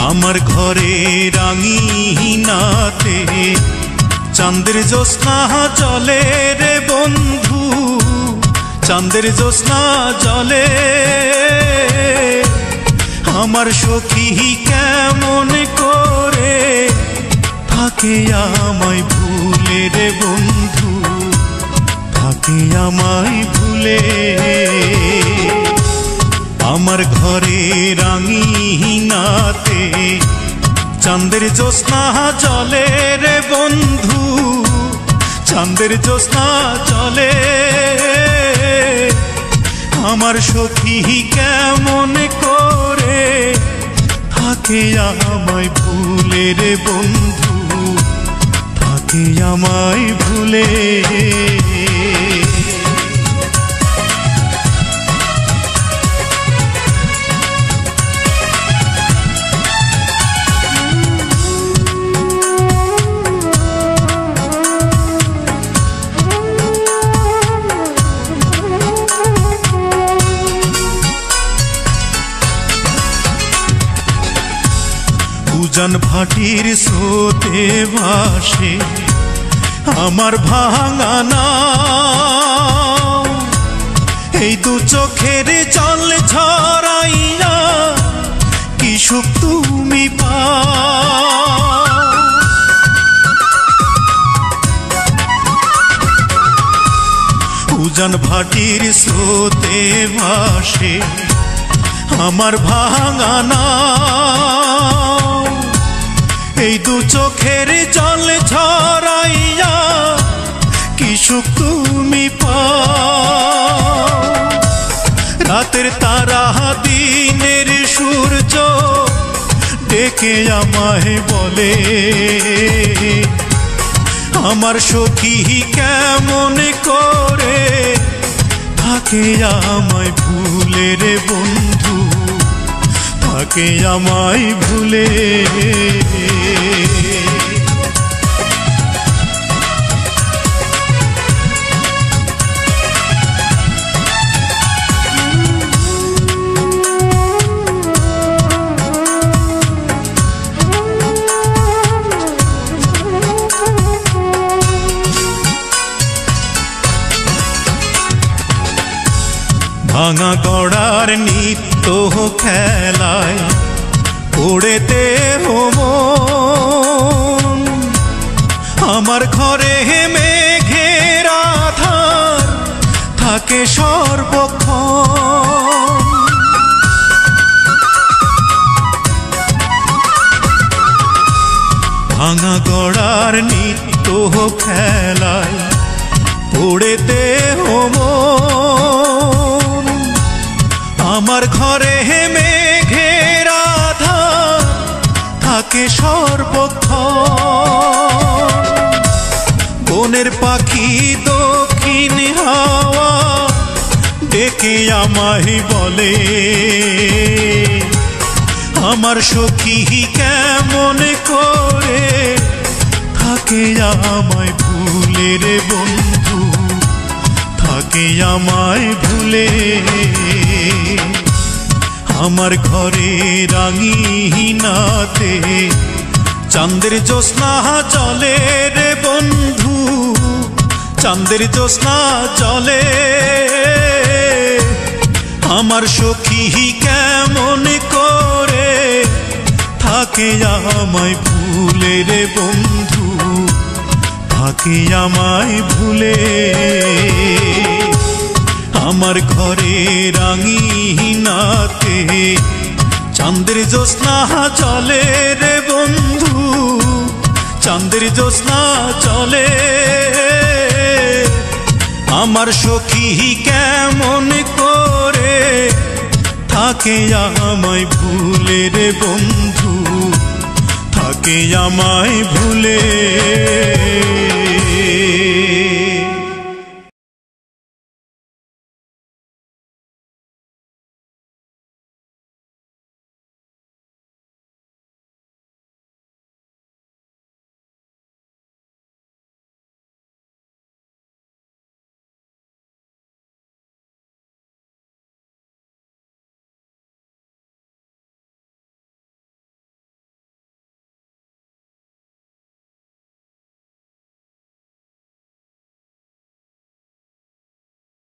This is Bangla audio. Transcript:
আমার ঘরে রাঙিনাতে চাঁদের জ্যোৎস্না জলে রে বন্ধু, চাঁদের জ্যোৎস্না জলে। আমার সখী কেমন করে থাকে আমায় ভুলে রে বন্ধু, থাকে আমায় ভুলে। আমার ঘরে রাঙিনাতে চাঁদের জ্যোৎস্না জলে রে বন্ধু, চাঁদের জ্যোৎস্না জলে। আমার সখী কেমন করে থাকে আমায় ভুলে রে বন্ধু, থাকে আমায় ভুলে। উজান ভাটির স্রোতে ভাসে আমার ভাঙা নাও, এই দু চোখের জল ঝরাইয়া কি সুখ তুমি পাও। উজান ভাটির স্রোতে ভাসে আমার ভাঙা নাও, এই দু চোখের জল ঝরাইয়া কি সুখ তুমি পাও। রাতের তারা দিনের সূর্য ডেকে আমায় বলে, আমার সখী কেমন করে থাকে আমায় ভুলে রে বন্ধু, থাকে আমায় ভুলে। ভাঙা গড়ার নিত্য খেলায় পড়েতে মন, আমার ঘরে মেঘের আধার থাকে সর্বক্ষণ। ভাঙা গড়ার নিত্য খেলায় পড়েতে মন, আমার ঘরে মেঘের আধার থাকে সর্বক্ষণ। বনের পাখি দক্ষিণ হাওয়া ডেকে আমায় বলে, আমার সখী কেমন করে থাকে আমায় ভুলে রে বন্ধু, থাকে আমায় ভুলে। আমার ঘরে রাঙিনাতে চাঁদের জ্যোৎস্না জলে রে বন্ধু, চাঁদের জ্যোৎস্না জলে। আমার সখী কেমন করে থাকে আমায় ভুলে রে বন্ধু, থাকে আমায় ভুলে। আমার ঘরে রাঙিনাতে চাঁদের জ্যোৎস্না জলে রে বন্ধু, চাঁদের জ্যোৎস্না জলে। আমার সখী কেমন করে থাকে আমায় ভুলে রে বন্ধু, থাকে আমায় ভুলে।